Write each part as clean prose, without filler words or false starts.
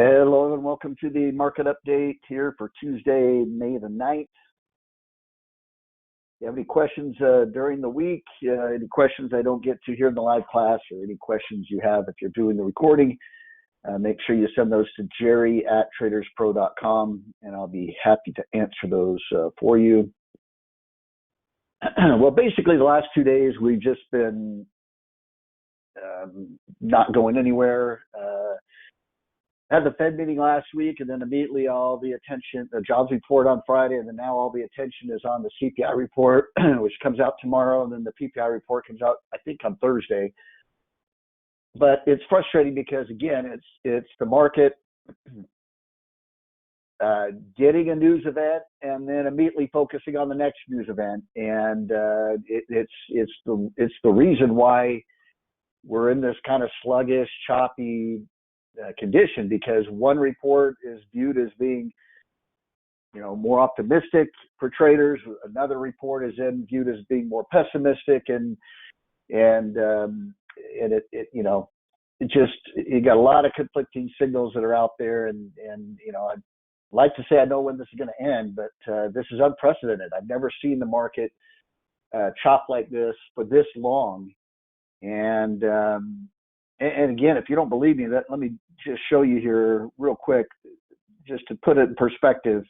Hello and welcome to the market update here for Tuesday, May the 9th. If you have any questions during the week, any questions I don't get to here in the live class, or any questions you have if you're doing the recording, make sure you send those to jerry@traderspro.com and I'll be happy to answer those for you. Well, basically the last 2 days we've just been not going anywhere. Had the Fed meeting last week, and then immediately all the attention, the jobs report on Friday, and then now all the attention is on the CPI report, which comes out tomorrow, and then the PPI report comes out, I think, on Thursday. But it's frustrating because, again, it's the market getting a news event and then immediately focusing on the next news event, and it's the reason why we're in this kind of sluggish, choppy condition, because one report is viewed as being, more optimistic for traders. Another report is then viewed as being more pessimistic, and you got a lot of conflicting signals that are out there, and I'd like to say I know when this is going to end, but this is unprecedented. I've never seen the market chop like this for this long, and again, if you don't believe me, let me just show you here real quick, just to put it in perspective.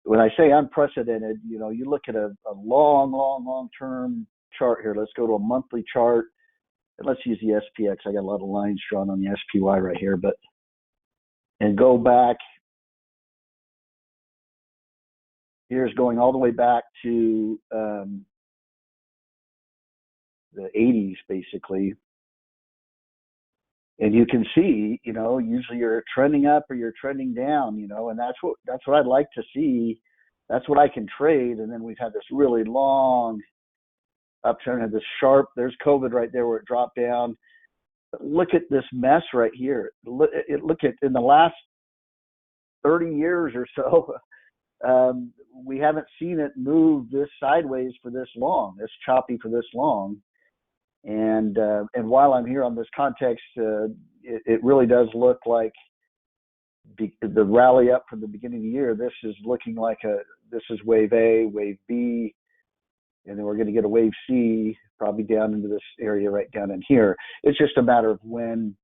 When I say unprecedented, you look at a long-term chart here. Let's go to a monthly chart, and let's use the SPX. I got a lot of lines drawn on the SPY right here, and go back. Here's going all the way back to the 80s, basically. And you can see, usually you're trending up or you're trending down, and that's what I'd like to see. That's what I can trade. And then we've had this really long upturn, and this sharp, there's COVID right there where it dropped down. But look at this mess right here. Look at in the last 30 years or so, we haven't seen it move this sideways for this long, this choppy for this long. And while I'm here on this context, it really does look like the rally up from the beginning of the year. This is looking like this is wave A, wave B, and then we're going to get a wave C, probably down into this area right down in here. It's just a matter of when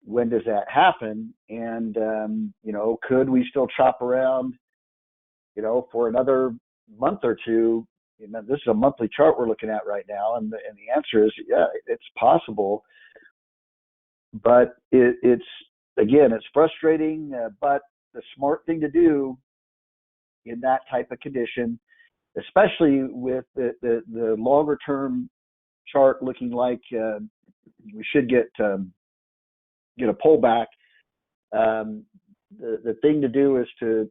does that happen? And could we still chop around, for another month or two? This is a monthly chart we're looking at right now, and the answer is, yeah, it's possible. But it's frustrating, but the smart thing to do in that type of condition, especially with the longer term chart looking like we should get a pullback, the thing to do is to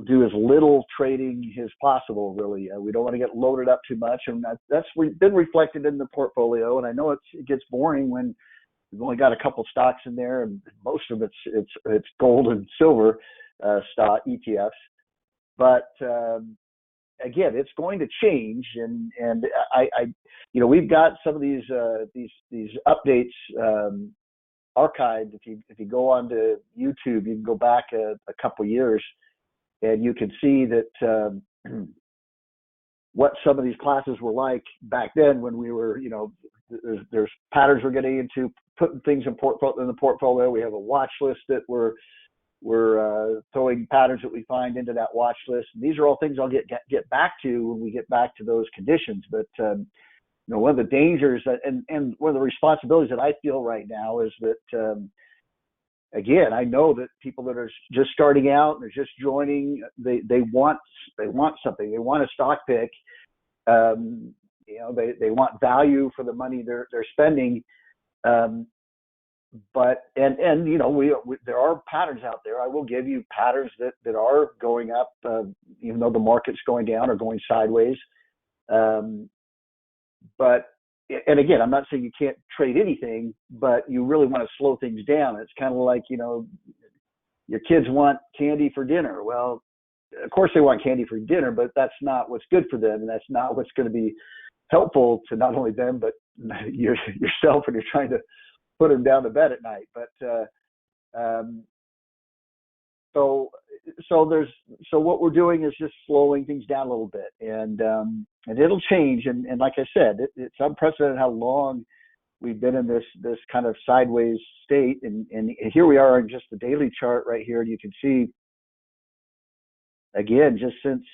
do as little trading as possible, really. We don't want to get loaded up too much, and that's been reflected in the portfolio. And I know it gets boring when we've only got a couple stocks in there, and most of it's gold and silver stock ETFs. But again, it's going to change, and we've got some of these updates archived. If you go onto YouTube, you can go back a couple years, and you can see that what some of these classes were like back then when we were, there's patterns we're getting into, putting things in the portfolio. We have a watch list that we're throwing patterns that we find into that watch list. And these are all things I'll get back to when we get back to those conditions. But one of the dangers and one of the responsibilities that I feel right now is that again, I know that people that are just starting out and they're just joining, they want something. They want a stock pick. They want value for the money they're spending. But there are patterns out there. I will give you patterns that are going up, even though the market's going down or going sideways. And again, I'm not saying you can't trade anything, but you really want to slow things down. It's kind of like, your kids want candy for dinner. Well, of course they want candy for dinner, but that's not what's good for them. And that's not what's going to be helpful to not only them, but yourself when you're trying to put them down to bed at night. But so what we're doing is just slowing things down a little bit, and it'll change. And like I said, it's unprecedented how long we've been in this kind of sideways state, and here we are on just the daily chart right here, and you can see again just since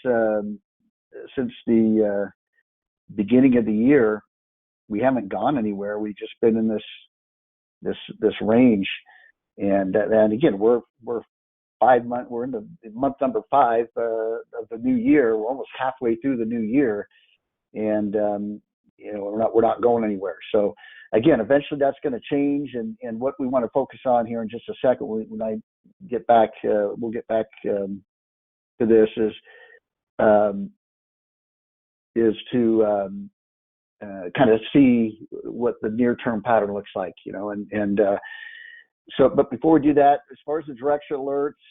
the beginning of the year, we haven't gone anywhere. We've just been in this range, and again we're 5 months. We're in the month number 5 of the new year. We're almost halfway through the new year, and we're not going anywhere. So again, eventually that's going to change, and what we want to focus on here in just a second when I get back, we'll get back to this is to kind of see what the near-term pattern looks like, so, but before we do that, as far as the direction alerts,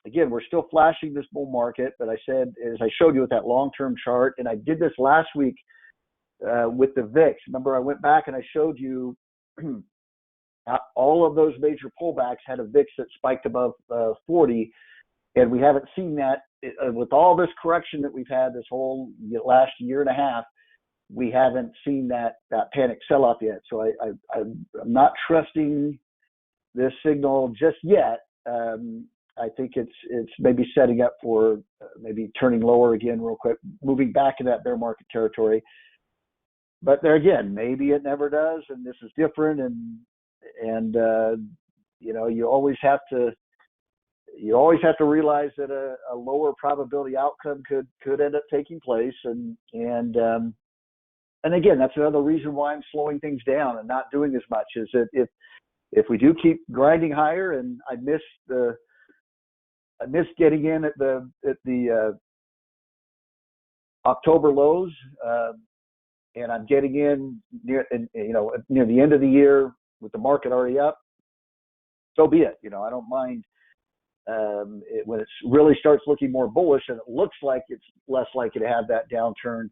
again, we're still flashing this bull market, but I said, as I showed you with that long-term chart, and I did this last week with the VIX. Remember, I went back and I showed you all of those major pullbacks had a VIX that spiked above 40, and we haven't seen that with all this correction that we've had this whole last year and a half. We haven't seen that panic sell-off yet. So I'm not trusting this signal just yet. I think it's maybe setting up for maybe turning lower again real quick, moving back in that bear market territory. But there again, maybe it never does, and this is different. And you always have to realize that a lower probability outcome could end up taking place. And again, that's another reason why I'm slowing things down and not doing as much. Is that if we do keep grinding higher, and I miss getting in at the October lows, and I'm getting in near the end of the year with the market already up, so be it. I don't mind when it really starts looking more bullish and it looks like it's less likely to have that downturn.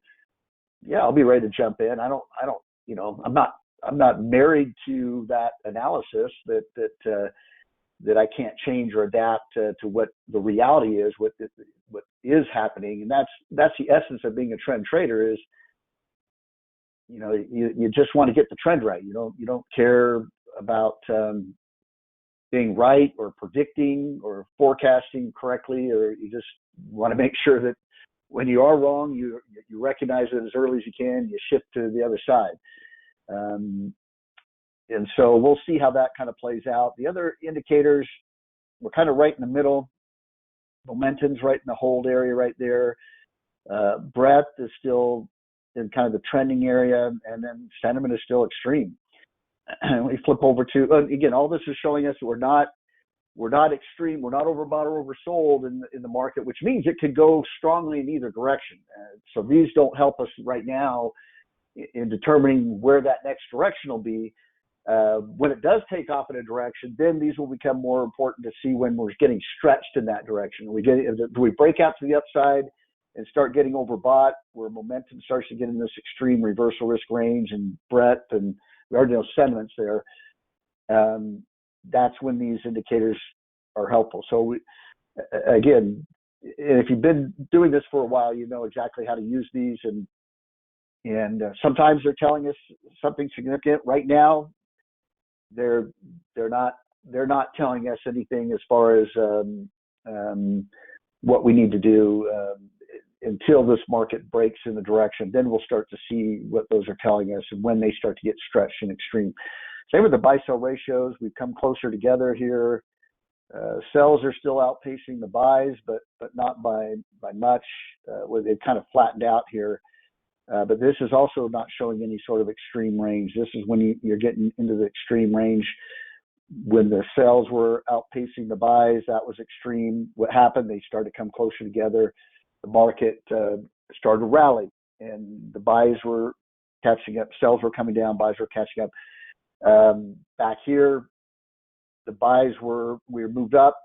Yeah, I'll be ready to jump in. I'm not married to that analysis that I can't change or adapt to what the reality is, what is happening. And that's the essence of being a trend trader is, you just want to get the trend right. You don't care about being right or predicting or forecasting correctly, or you just want to make sure that when you are wrong, you recognize it as early as you can, you shift to the other side. And so we'll see how that kind of plays out. The other indicators, we're kind of right in the middle. Momentum's right in the hold area right there. Breadth is still in kind of the trending area, and then sentiment is still extreme. We flip over to, again, all this is showing us that we're not extreme, we're not overbought or oversold in the market, which means it could go strongly in either direction. So these don't help us right now in determining where that next direction will be. When it does take off in a direction, then these will become more important to see when we're getting stretched in that direction. Do we break out to the upside and start getting overbought, where momentum starts to get in this extreme reversal risk range and breadth, and we already know sentiments there. That's when these indicators are helpful. So again, if you've been doing this for a while, you know exactly how to use these, and sometimes they're telling us something significant. Right now, they're not telling us anything as far as what we need to do until this market breaks in the direction. Then we'll start to see what those are telling us and when they start to get stretched and extreme. Same with the buy-sell ratios. We've come closer together here. Sells are still outpacing the buys, but not by much. Where they've kind of flattened out here. But this is also not showing any sort of extreme range. This is when you're getting into the extreme range. When the sells were outpacing the buys, that was extreme. What happened? They started to come closer together. The market started to rally, and the buys were catching up. Sells were coming down. Buys were catching up. Back here, the buys we were moved up,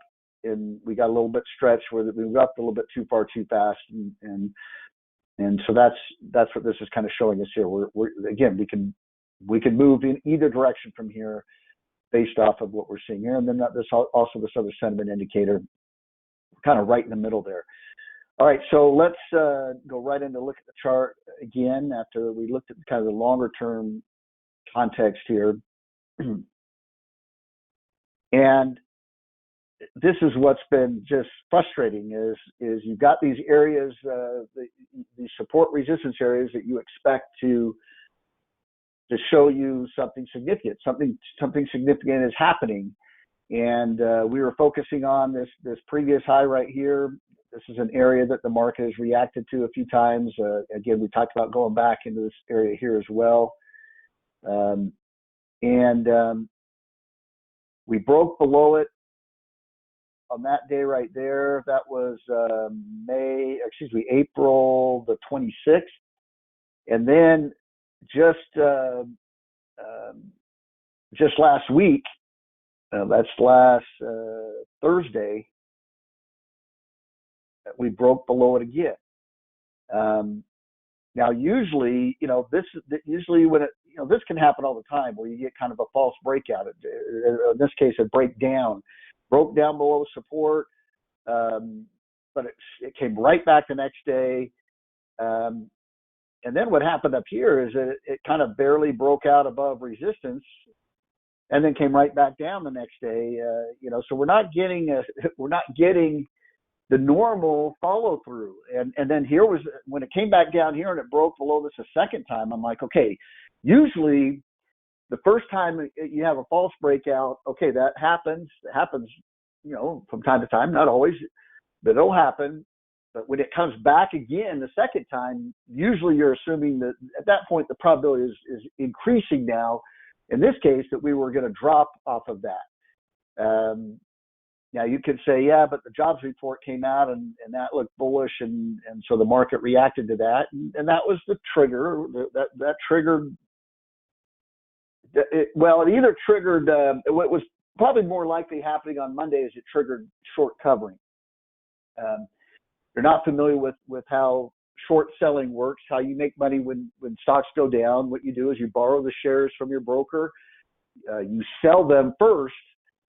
and we got a little bit stretched where we moved up a little bit too far, too fast, and so that's what this is kind of showing us here. We're again, we can we could move in either direction from here based off of what we're seeing here. And then this also this other sentiment indicator, kind of right in the middle there. All right, so let's go right into look at the chart again after we looked at kind of the longer term context here. And this is what's been just frustrating is you've got these areas, these support resistance areas that you expect to show you something significant. Something significant is happening. And we were focusing on this previous high right here. This is an area that the market has reacted to a few times. Again, we talked about going back into this area here as well. We broke below it on that day right there. That was April the 26th. And then just last week, that's last Thursday, we broke below it again. Now, usually, usually when this can happen all the time where you get kind of a false breakout. In this case, a breakdown, broke down below support, but it came right back the next day. And then what happened up here is that it kind of barely broke out above resistance, and then came right back down the next day. So we're not getting the normal follow through. And then here was when it came back down here and it broke below this a second time. I'm like, okay, usually the first time you have a false breakout, okay, that happens. It happens, from time to time, not always, but it'll happen. But when it comes back again the second time, usually you're assuming that at that point the probability is increasing now. In this case, that we were going to drop off of that. Now you could say, yeah, but the jobs report came out and that looked bullish, and so the market reacted to that, and that was the trigger. That triggered. It either triggered what was probably more likely happening on Monday is it triggered short covering. You're not familiar with how short selling works, how you make money when stocks go down. What you do is you borrow the shares from your broker, you sell them first,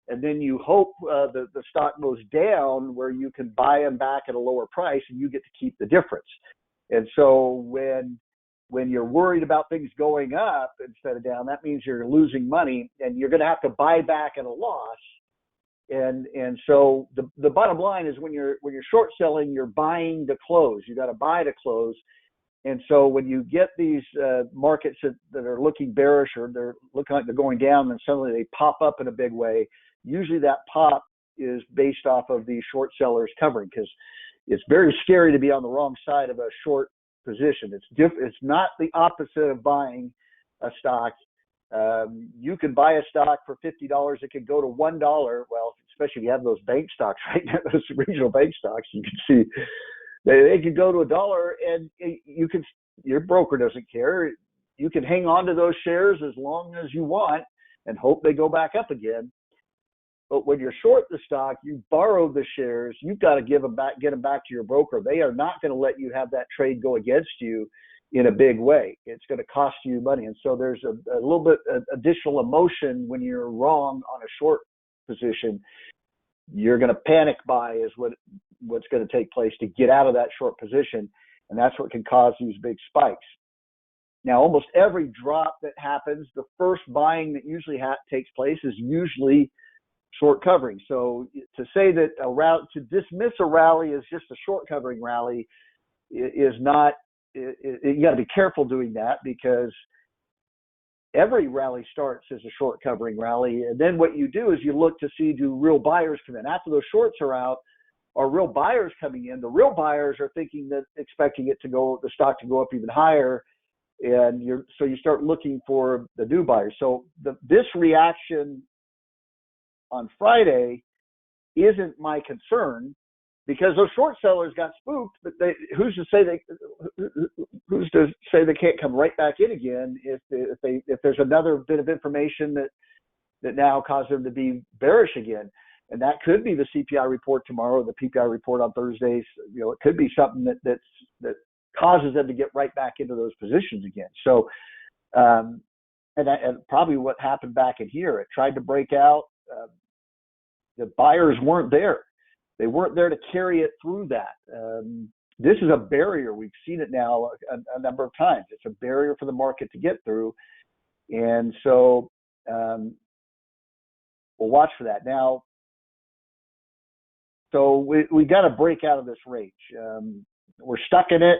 and then you hope the stock goes down where you can buy them back at a lower price and you get to keep the difference. And so when you're worried about things going up instead of down, that means you're losing money and you're going to have to buy back at a loss. And so the bottom line is when you're short selling, you're buying to close. You got to buy to close. And so when you get these markets that are looking bearish or they're looking like they're going down, and suddenly they pop up in a big way, usually that pop is based off of the short sellers covering, because it's very scary to be on the wrong side of a short position. It's not the opposite of buying a stock. You can buy a stock for $50. It could go to $1. Well, especially if you have those bank stocks right now, those regional bank stocks, you can see they could go to $1, and your broker doesn't care. You can hang on to those shares as long as you want and hope they go back up again. But when you're short the stock, you borrow the shares. You've got to get them back to your broker. They are not going to let you have that trade go against you in a big way. It's going to cost you money. And so there's a little bit of additional emotion when you're wrong on a short position. You're going to panic buy is what's going to take place to get out of that short position. And that's what can cause these big spikes. Now, almost every drop that happens, the first buying that usually takes place is usually short covering. So to say that to dismiss a rally as just a short covering rally is not, you got to be careful doing that, because every rally starts as a short covering rally. And then what you do is you look to see, do real buyers come in? After those shorts are out, are real buyers coming in? The real buyers are expecting the stock to go up even higher. And so you start looking for the new buyers. So this reaction on Friday isn't my concern, because those short sellers got spooked. But who's to say they can't come right back in again if there's another bit of information that now causes them to be bearish again? And that could be the CPI report tomorrow, the PPI report on Thursdays. It could be something that causes them to get right back into those positions again. So and probably what happened back in here, it tried to break out. The buyers weren't there. They weren't there to carry it through that. This is a barrier. We've seen it now a number of times. It's a barrier for the market to get through. And so we'll watch for that. Now, so we got to break out of this range. We're stuck in it.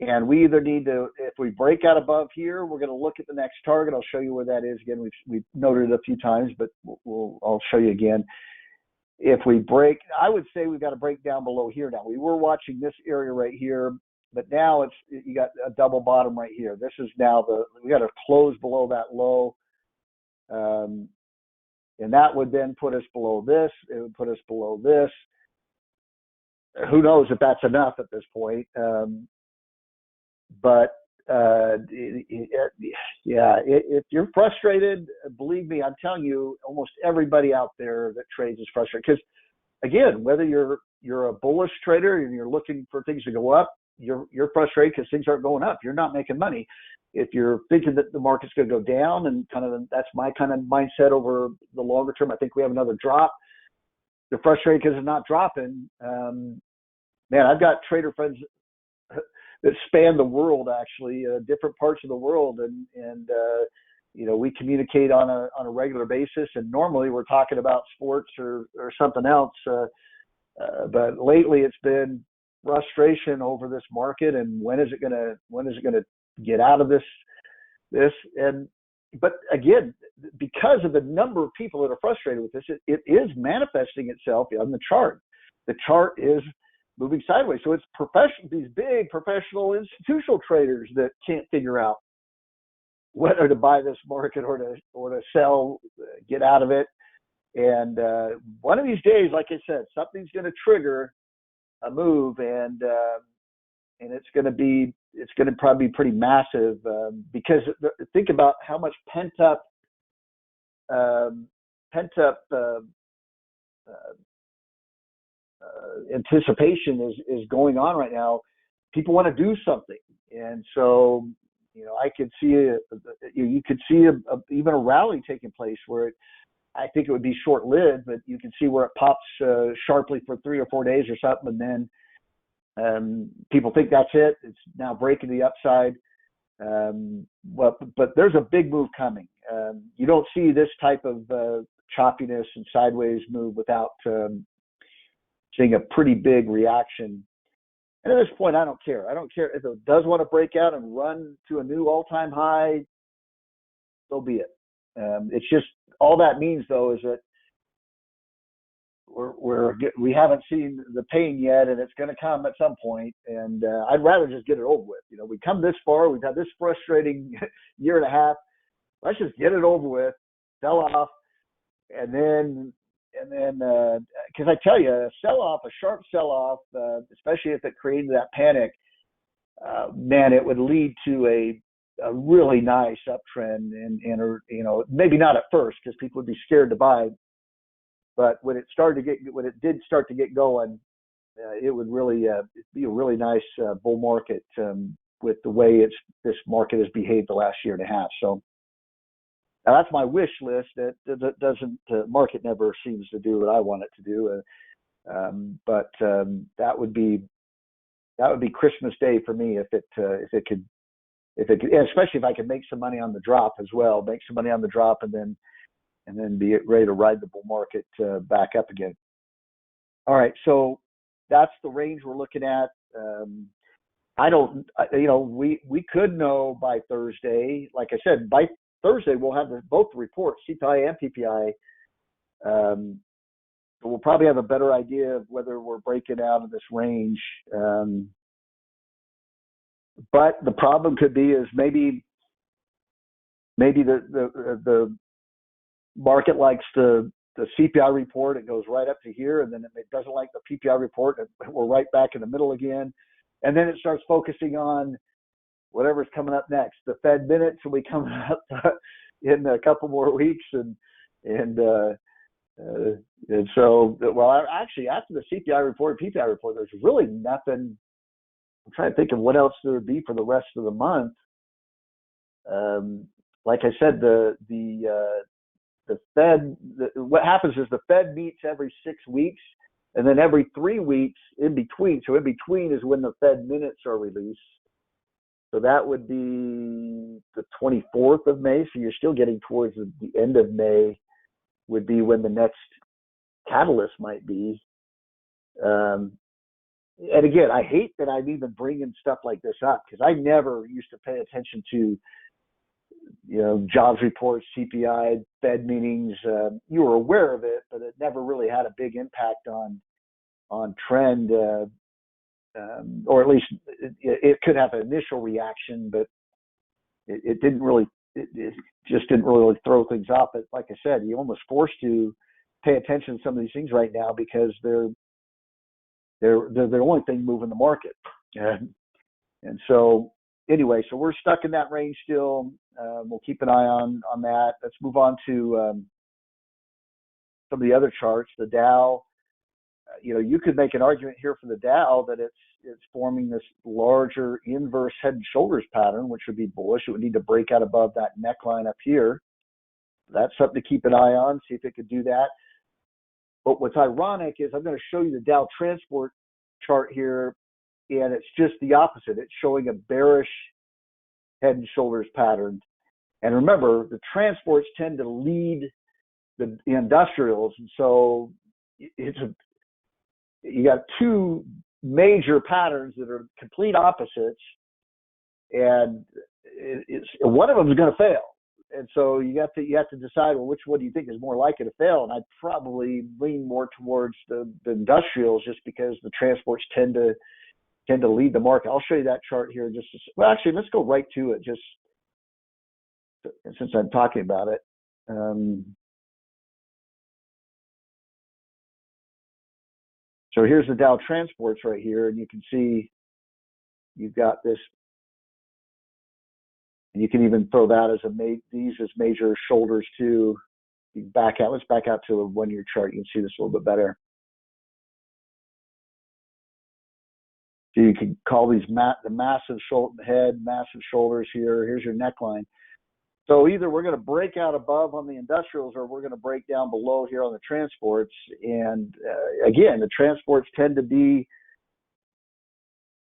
And we either need to, if we break out above here, we're going to look at the next target. I'll show you where that is again. We've noted it a few times, but I'll show you again. If we break, I would say we've got to break down below here now. We were watching this area right here, but now you got a double bottom right here. This is now we got to close below that low. And that would then put us below this. It would put us below this. Who knows if that's enough at this point. But if you're frustrated, believe me, I'm telling you, almost everybody out there that trades is frustrated. Because again, whether you're a bullish trader and you're looking for things to go up, you're frustrated because things aren't going up. You're not making money. If you're thinking that the market's going to go down, and that's my kind of mindset over the longer term, I think we have another drop. They're frustrated because it's not dropping. Man, I've got trader friends that span the world, actually, different parts of the world, and we communicate on a regular basis. And normally we're talking about sports or something else, but lately it's been frustration over this market and when is it gonna get out of this. But again, because of the number of people that are frustrated with this, it is manifesting itself on the chart. The chart is moving sideways. So it's these big professional institutional traders that can't figure out whether to buy this market or to sell, get out of it. And one of these days, like I said, something's going to trigger a move, and it's going to probably be pretty massive because think about how much pent up anticipation is going on right now. People want to do something, and so I could see you could see even a rally taking place where I think it would be short-lived, but you can see where it pops sharply for 3 or 4 days or something, and then people think that's it. It's now breaking the upside. But there's a big move coming. You don't see this type of choppiness and sideways move without seeing a pretty big reaction. And at this point, I don't care. I don't care if it does want to break out and run to a new all-time high, so be it. It's just, all that means though is that we haven't seen the pain yet, and it's going to come at some point. And I'd rather just get it over with. We come this far. We've had this frustrating year and a half. Let's just get it over with, sell off, and then because I tell you, a sharp sell-off, especially if it created that panic, man, it would lead to a really nice uptrend, and maybe not at first because people would be scared to buy, but when it did start to get going, it would really be a really nice bull market with the way this market has behaved the last year and a half. So now that's my wish list. That doesn't market never seems to do what I want it to do, but that would be Christmas Day for me if it could, especially if I could make some money on the drop as well, make some money on the drop, and then be ready to ride the bull market back up again. All right, so that's the range we're looking at. We could know by Thursday. Like I said, by Thursday we'll have both the reports, CPI and PPI. So we'll probably have a better idea of whether we're breaking out of this range. But the problem could be is maybe the market likes the CPI report. It goes right up to here, and then it doesn't like the PPI report. We're right back in the middle again, and then it starts focusing on whatever's coming up next. The Fed minutes will be coming up in a couple more weeks, and so, well, actually, after the CPI report, PPI report, there's really nothing. I'm trying to think of what else there would be for the rest of the month. like I said, the Fed, what happens is the Fed meets every 6 weeks, and then every 3 weeks in between. So in between is when the Fed minutes are released. So that would be the 24th of May. So you're still getting towards the end of May would be when the next catalyst might be. And again, I hate that I'm even bringing stuff like this up because I never used to pay attention to, jobs reports, CPI, Fed meetings. You were aware of it, but it never really had a big impact on trend, or at least it could have an initial reaction, but it didn't really. It just didn't really throw things off. But like I said, you're almost forced to pay attention to some of these things right now because they're the only thing moving the market. And so anyway, so we're stuck in that range still. We'll keep an eye on that. Let's move on to some of the other charts. The Dow, you could make an argument here for the Dow that it's forming this larger inverse head and shoulders pattern, which would be bullish. It would need to break out above that neckline up here. That's something to keep an eye on, see if it could do that. But what's ironic is I'm going to show you the Dow transport chart here, and it's just the opposite. It's showing a bearish head and shoulders pattern. And remember, the transports tend to lead the industrials, and so you got two major patterns that are complete opposites, and one of them is going to fail. And so you have to decide, well, which one do you think is more likely to fail? And I'd probably lean more towards the industrials, just because the transports tend to lead the market. I'll show you that chart here. Well, actually, let's go right to it, just since I'm talking about it. So here's the Dow transports right here, and you can see you've got this. And you can even throw that these as major shoulders too. You back out. Let's back out to a 1-year chart. You can see this a little bit better. So you can call these the massive head, massive shoulders here. Here's your neckline. So either we're going to break out above on the industrials, or we're going to break down below here on the transports. And again, the transports tend to be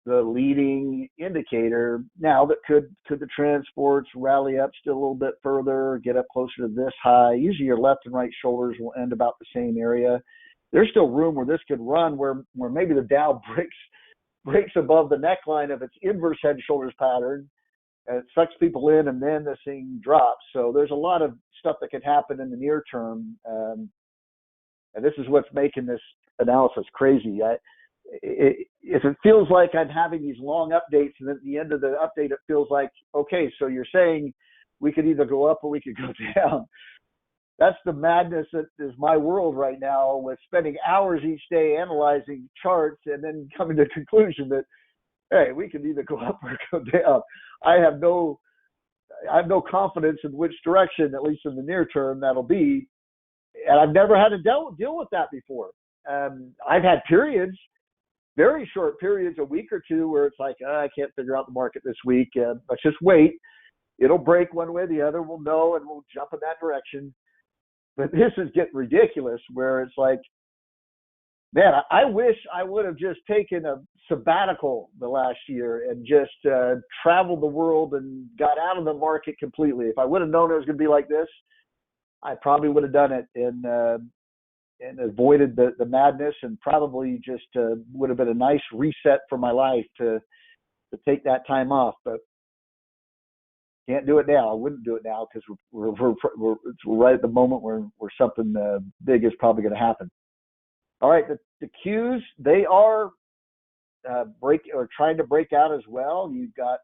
the leading indicator. Now, that could the transports rally up still a little bit further, get up closer to this high? Usually your left and right shoulders will end about the same area. There's still room where this could run, where maybe the Dow breaks above the neckline of its inverse head and shoulders pattern, and it sucks people in, and then this thing drops. So there's a lot of stuff that could happen in the near term, and this is what's making this analysis crazy. If it feels like I'm having these long updates, and at the end of the update, it feels like, okay, so you're saying we could either go up or we could go down. That's the madness that is my world right now, with spending hours each day analyzing charts and then coming to the conclusion that, hey, we can either go up or go down. I have no confidence in which direction, at least in the near term, that'll be. And I've never had to deal with that before. I've had periods, very short periods, a week or two, where it's like, I can't figure out the market this week. Let's just wait. It'll break one way or the other. We'll know, and we'll jump in that direction. But this is getting ridiculous, where it's like, man, I wish I would have just taken a sabbatical the last year and just traveled the world and got out of the market completely. If I would have known it was going to be like this, I probably would have done it and avoided the madness, and probably just would have been a nice reset for my life to take that time off. But can't do it now. I wouldn't do it now, because we're right at the moment where something big is probably going to happen. All right, the Qs, they are trying to break out as well. You've got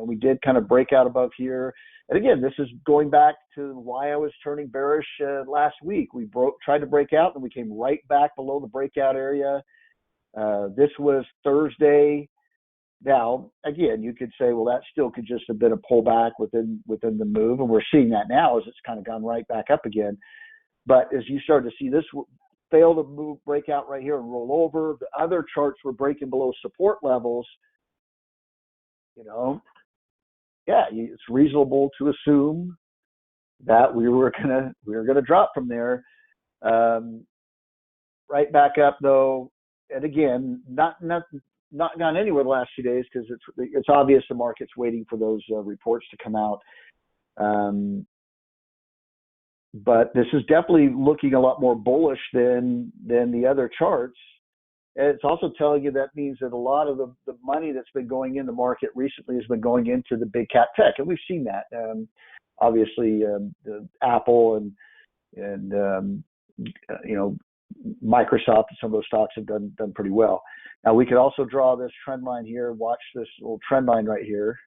we did kind of break out above here, and again, this is going back to why I was turning bearish last week. We tried to break out, and we came right back below the breakout area. This was Thursday. Now, again, you could say, well, that still could just have been a pullback within the move, and we're seeing that now as it's kind of gone right back up again. But as you start to see this fail to break out right here and roll over, the other charts were breaking below support levels, yeah, it's reasonable to assume that we were gonna drop from there. Right back up though, and again, not gone anywhere the last few days because it's obvious the market's waiting for those reports to come out. But this is definitely looking a lot more bullish than the other charts. And it's also telling you that means that a lot of the money that's been going in the market recently has been going into the big cap tech, and we've seen that. Obviously, the Apple and Microsoft and some of those stocks have done pretty well. Now we could also draw this trend line here. Watch this little trend line right here.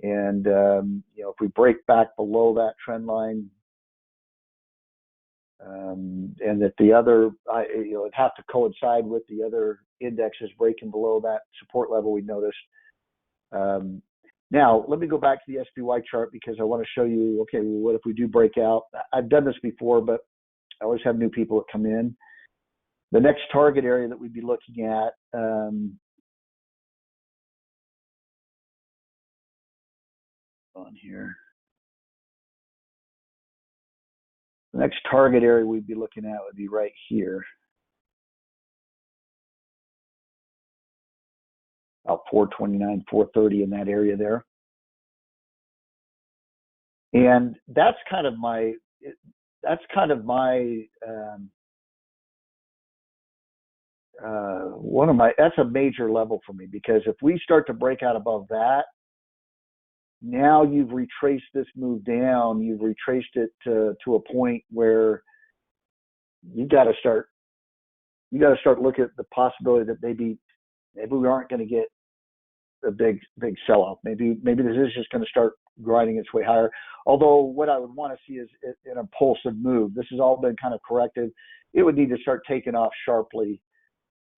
And if we break back below that trend line, and that the other, it'd have to coincide with the other indexes breaking below that support level we noticed. Now, let me go back to the SPY chart because I want to show you, okay, well, what if we do break out? I've done this before, but I always have new people that come in. The next target area that we'd be looking at, on here. The next target area we'd be looking at would be right here. About 429, 430 in that area there. And that's kind of my that's a major level for me, because if we start to break out above that, now you've retraced this move down, you've retraced it to a point where you got to start looking at the possibility that maybe we aren't going to get a big sell-off. Maybe this is just going to start grinding its way higher. Although what I would want to see is an impulsive move. This has all been kind of corrective. It would need to start taking off sharply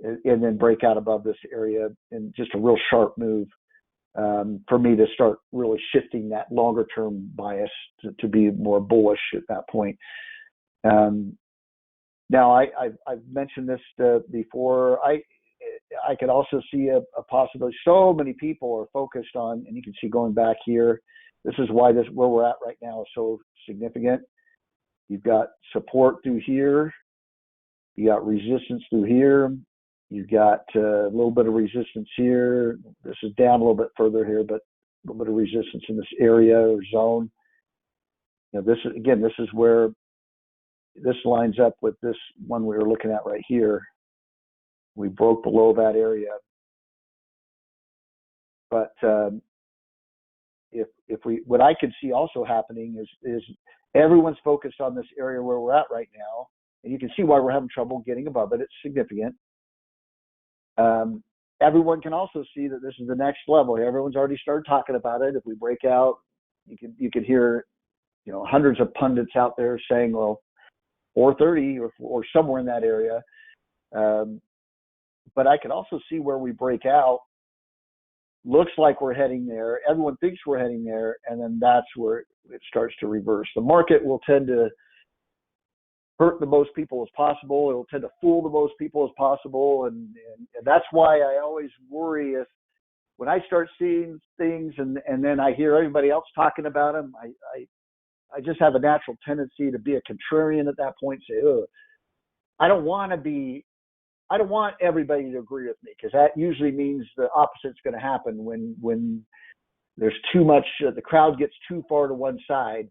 and then break out above this area in just a real sharp move for me to start really shifting that longer term bias to be more bullish at that point. Now I've mentioned this before. I could also see a possibility. So many people are focused on, and you can see going back here, this is why where we're at right now is so significant. You've got support through here. You got resistance through here. You've got a little bit of resistance here. This is down a little bit further here, but a little bit of resistance in this area or zone. This is where this lines up with this one we were looking at right here. We broke below that area. But what I could see also happening is everyone's focused on this area where we're at right now, and you can see why we're having trouble getting above it. It's significant. Everyone can also see that this is the next level. Everyone's already started talking about it. If we break out, you can hear hundreds of pundits out there saying, well, 430 or somewhere in that area. But I can also see where we break out. Looks like we're heading there. Everyone thinks we're heading there, and then that's where it starts to reverse. The market will tend to hurt the most people as possible. It will tend to fool the most people as possible, and that's why I always worry when I start seeing things and then I hear everybody else talking about them. I just have a natural tendency to be a contrarian at that point. Say, ugh, I don't want everybody to agree with me, because that usually means the opposite's going to happen when there's too much, the crowd gets too far to one side.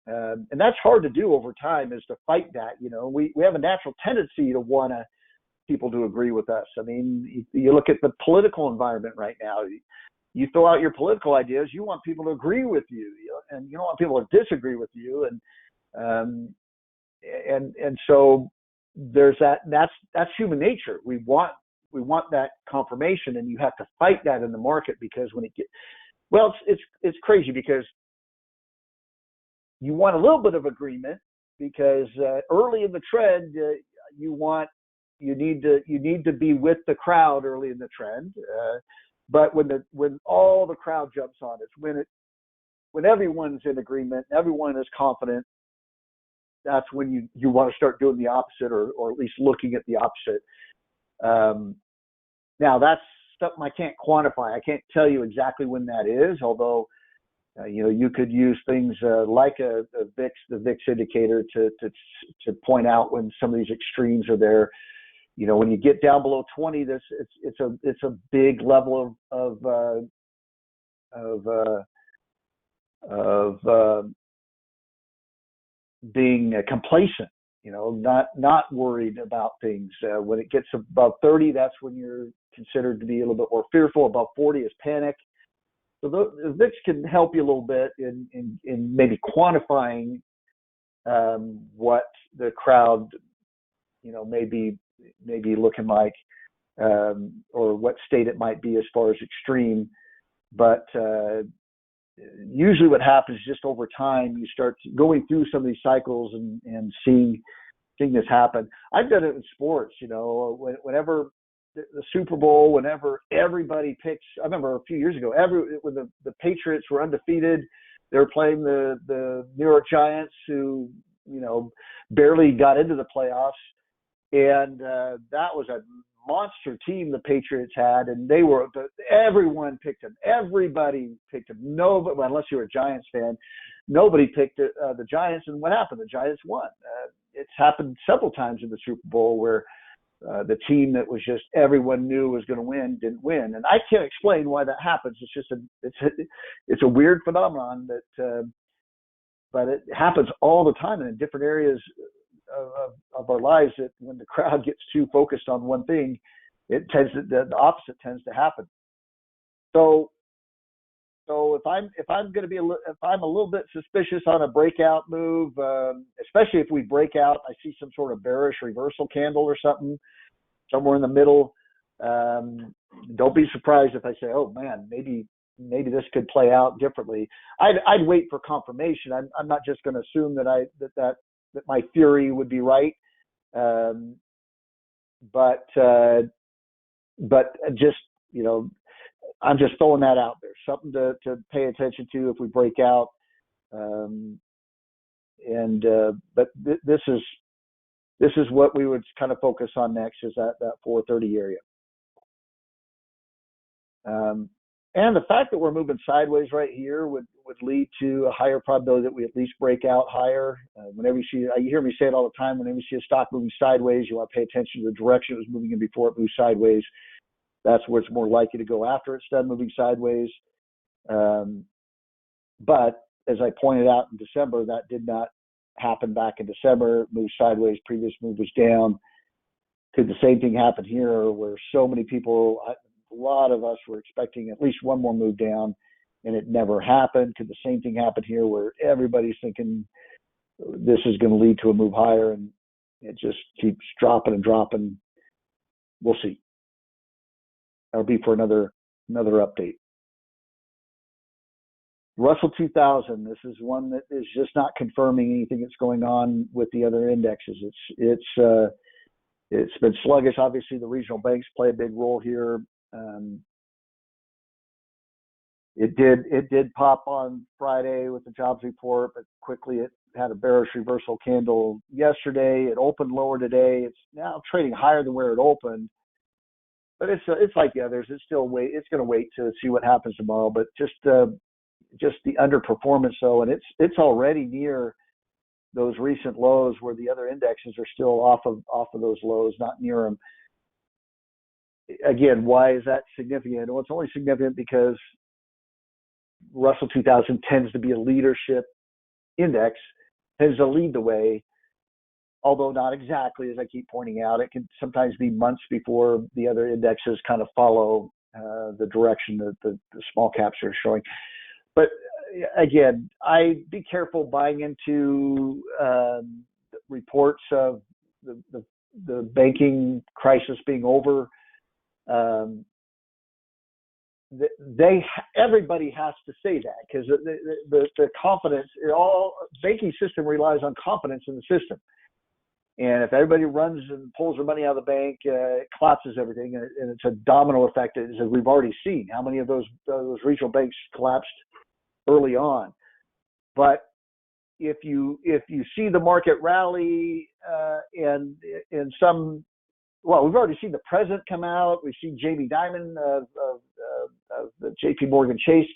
And that's hard to do over time, is to fight that. We have a natural tendency to want people to agree with us. I mean, you look at the political environment right now. You throw out your political ideas, you want people to agree with you, and you don't want people to disagree with you. And so there's that. That's human nature. We want that confirmation, and you have to fight that in the market, because when it's crazy, because you want a little bit of agreement, because early in the trend you need to be with the crowd early in the trend. But when all the crowd jumps on, it's when everyone's in agreement, everyone is confident. That's when you want to start doing the opposite, or at least looking at the opposite. Now that's something I can't quantify. I can't tell you exactly when that is, although you could use things like the VIX indicator to point out when some of these extremes are there. When you get down below 20, it's a big level of being complacent. Not worried about things. When it gets above 30, that's when you're considered to be a little bit more fearful. Above 40 is panic. So the VIX can help you a little bit in maybe quantifying what the crowd, may be looking like, or what state it might be as far as extreme. But usually what happens just over time, you start going through some of these cycles and seeing this happen. I've done it in sports, whenever the Super Bowl, whenever everybody picks. I remember a few years ago, when the Patriots were undefeated, they were playing the New York Giants, who barely got into the playoffs, and that was a monster team the Patriots had, and everyone picked them. Everybody picked them. Nobody, well, unless you were a Giants fan, nobody picked the Giants. And what happened? The Giants won. It's happened several times in the Super Bowl where the team that was just everyone knew was going to win didn't win, and I can't explain why that happens. It's just it's a weird phenomenon but it happens all the time and in different areas of our lives, that when the crowd gets too focused on one thing, the opposite tends to happen. So if I'm a little bit suspicious on a breakout move, especially if we break out, I see some sort of bearish reversal candle or something somewhere in the middle. Don't be surprised if I say, oh man, maybe this could play out differently. I'd wait for confirmation. I'm not just going to assume that my theory would be right. But just, I'm just throwing that out there, something to pay attention to if we break out. But this is what we would kind of focus on next, is that 430 area. And the fact that we're moving sideways right here would lead to a higher probability that we at least break out higher. Whenever you hear me say it all the time, whenever you see a stock moving sideways, you want to pay attention to the direction it was moving in before it moved sideways. That's where it's more likely to go after it's done moving sideways. But as I pointed out in December, that did not happen back in December. It moved sideways, previous move was down. Could the same thing happen here, where so many people, a lot of us were expecting at least one more move down, and it never happened? Could the same thing happen here, where everybody's thinking this is going to lead to a move higher, and it just keeps dropping and dropping? We'll see. That'll be for another update. Russell 2000. This is one that is just not confirming anything that's going on with the other indexes. It's been sluggish. Obviously, the regional banks play a big role here. It did pop on Friday with the jobs report, but quickly it had a bearish reversal candle yesterday. It opened lower today. It's now trading higher than where it opened, but it's like the others. It's going to wait to see what happens tomorrow. But just the underperformance though, and it's already near those recent lows, where the other indexes are still off of those lows, not near them. Again, why is that significant? Well, it's only significant because Russell 2000 tends to be a leadership index, tends to lead the way, although not exactly, as I keep pointing out. It can sometimes be months before the other indexes kind of follow the direction that the small caps are showing. But again, I'd be careful buying into reports of the banking crisis being over. Everybody has to say that, because the confidence, banking system relies on confidence in the system. And if everybody runs and pulls their money out of the bank, it collapses everything, and it's a domino effect, as we've already seen. How many of those regional banks collapsed early on? But if you see the market rally and some well, we've already seen the president come out. We've seen Jamie Dimon of the J.P. Morgan Chase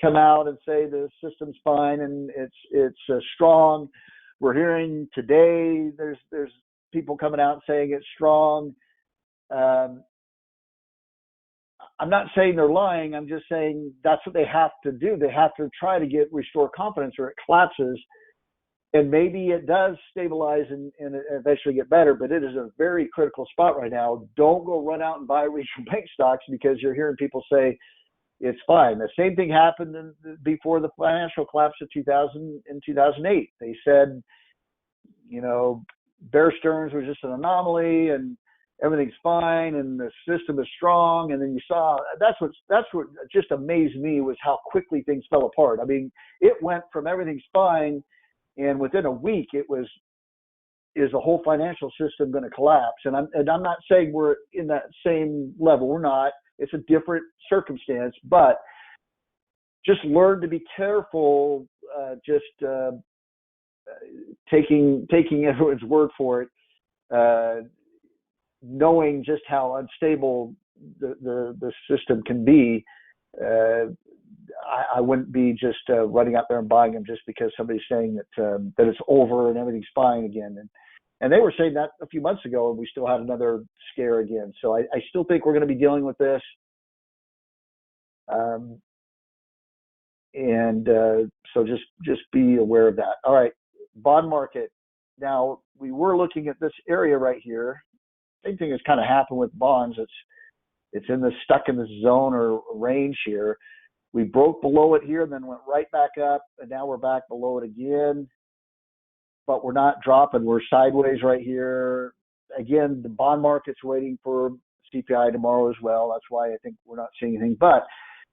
come out and say the system's fine and it's strong. We're hearing today there's people coming out saying it's strong. I'm not saying they're lying. I'm just saying that's what they have to do. They have to try to restore confidence, or it collapses. And maybe it does stabilize and eventually get better, but it is a very critical spot right now. Don't go run out and buy regional bank stocks because you're hearing people say it's fine. The same thing happened before the financial collapse of 2000 and 2008. They said, Bear Stearns was just an anomaly and everything's fine and the system is strong. And then you saw that's what just amazed me was how quickly things fell apart. I mean, it went from everything's fine, and within a week is the whole financial system going to collapse? And I'm not saying we're in that same level. We're not. It's a different circumstance, but just learn to be careful. Taking everyone's word for it, knowing just how unstable the system can be. I wouldn't be just running out there and buying them just because somebody's saying that it's over and everything's fine again. And they were saying that a few months ago, and we still had another scare again. So I still think we're going to be dealing with this. So just be aware of that. All right, bond market. Now, we were looking at this area right here. Same thing has kind of happened with bonds. It's stuck in this zone or range here. We broke below it here and then went right back up, and now we're back below it again. But we're not dropping. We're sideways right here. Again, the bond market's waiting for CPI tomorrow as well. That's why I think we're not seeing anything. But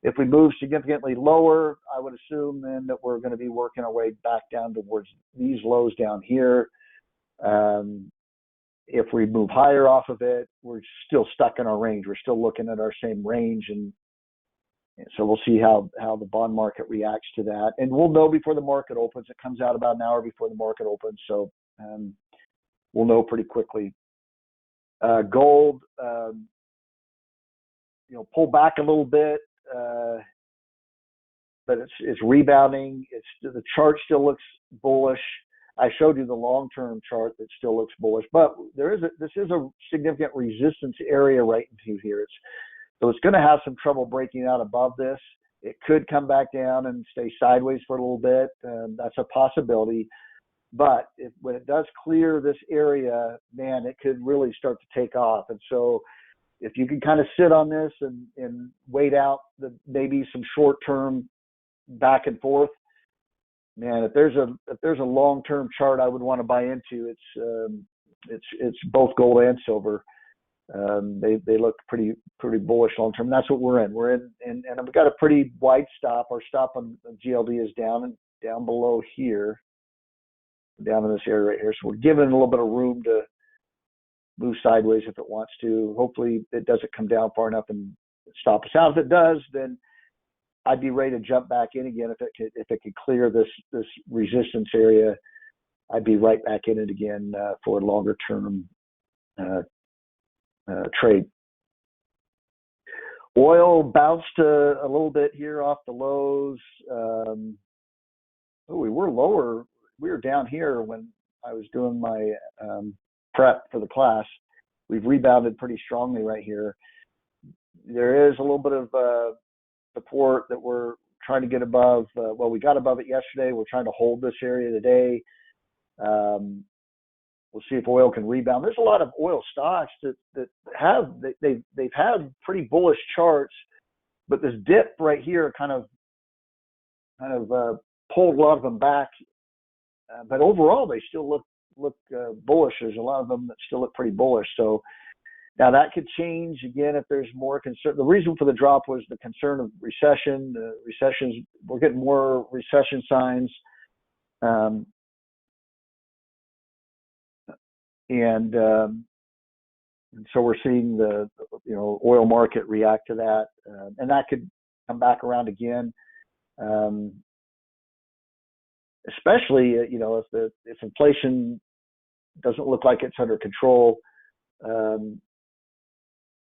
if we move significantly lower, I would assume then that we're going to be working our way back down towards these lows down here. If we move higher off of it, we're still stuck in our range. We're still looking at our same range, and so we'll see how the bond market reacts to that. And we'll know before the market opens. It comes out about an hour before the market opens, so we'll know pretty quickly. Gold, pulled back a little bit, but it's rebounding. The chart still looks bullish. I showed you the long-term chart that still looks bullish, but this is a significant resistance area right into here. So it's going to have some trouble breaking out above this. It could come back down and stay sideways for a little bit. That's a possibility. But when it does clear this area, man, it could really start to take off. And so if you can kind of sit on this and wait out maybe some short-term back and forth, man, if there's a long-term chart I would want to buy into, it's both gold and silver. They look pretty bullish long term. That's what we're in. We're in, and I've got a pretty wide stop. Our stop on GLD is down below here, down in this area right here. So we're giving it a little bit of room to move sideways if it wants to. Hopefully it doesn't come down far enough and stop us out. If it does, then I'd be ready to jump back in again if it could clear this resistance area. I'd be right back in it again for a longer term trade. Oil bounced a little bit here off the lows. We were lower. We were down here when I was doing my prep for the class. We've rebounded pretty strongly right here. There is a little bit of support that we're trying to get above. We got above it yesterday. We're trying to hold this area today. We'll see if oil can rebound. There's a lot of oil stocks that they've had pretty bullish charts, but this dip right here kind of pulled a lot of them back. But overall, they still look bullish. There's a lot of them that still look pretty bullish. So now that could change again if there's more concern. The reason for the drop was the concern of recession. We're getting more recession signs. And so we're seeing the oil market react to that, and that could come back around again. Especially if inflation doesn't look like it's under control,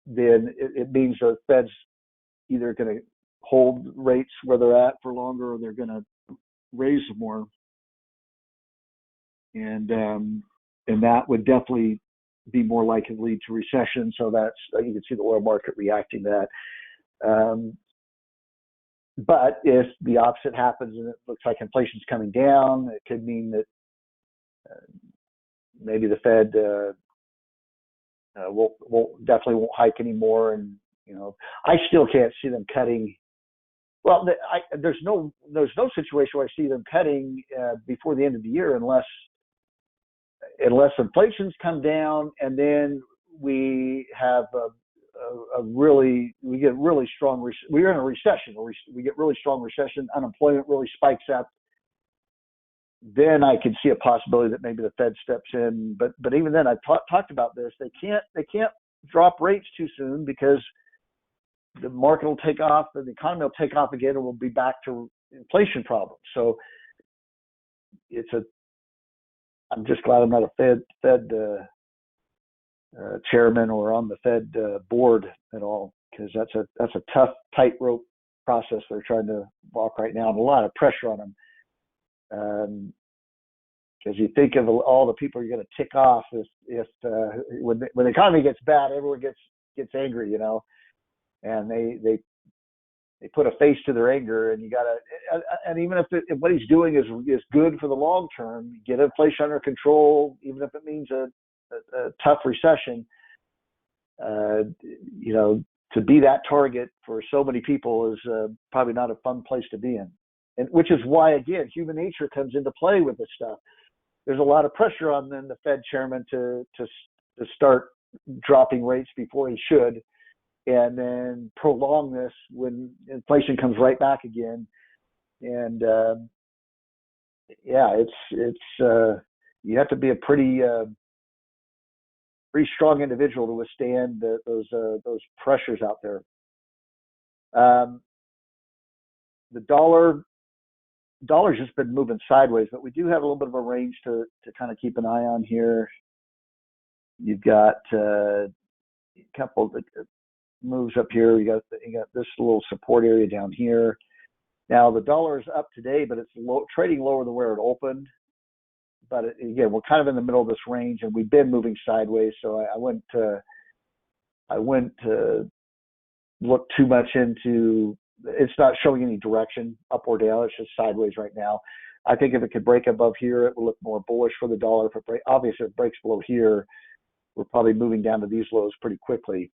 then it means the Fed's either going to hold rates where they're at for longer, or they're going to raise more, and that would definitely be more likely to lead to recession. So that's, you can see the oil market reacting to that. But if the opposite happens and it looks like inflation's coming down, it could mean that maybe the Fed definitely won't hike anymore. And I still can't see them cutting. Well, there's no situation where I see them cutting before the end of the year, unless inflation's come down, and then we have we get really strong. We're in a recession. We get really strong recession. Unemployment really spikes up. Then I could see a possibility that maybe the Fed steps in. But even then, I talked about this. They can't drop rates too soon, because the market will take off and the economy will take off again, and we'll be back to inflation problems. So I'm just glad I'm not a Fed chairman or on the Fed board at all, because that's a tough tightrope process they're trying to walk right now, and a lot of pressure on them. Because you think of all the people you're going to tick off if when the economy gets bad, everyone gets angry, and they put a face to their anger, and you got to, and even if what he's doing is good for the long term, get inflation under control, even if it means a tough recession, to be that target for so many people is probably not a fun place to be in. And which is why, again, human nature comes into play with this stuff. There's a lot of pressure on then the Fed chairman to start dropping rates before he should, and then prolong this when inflation comes right back again. And it's you have to be a pretty strong individual to withstand those pressures out there. The dollar's just been moving sideways, but we do have a little bit of a range to kind of keep an eye on here. You've got a couple of moves up here. You got this little support area down here. Now the dollar is up today, but it's trading lower than where it opened. But again, we're kind of in the middle of this range, and we've been moving sideways. So I wouldn't look too much into. It's not showing any direction up or down. It's just sideways right now. I think if it could break above here, it will look more bullish for the dollar. Obviously, if it breaks below here, we're probably moving down to these lows pretty quickly.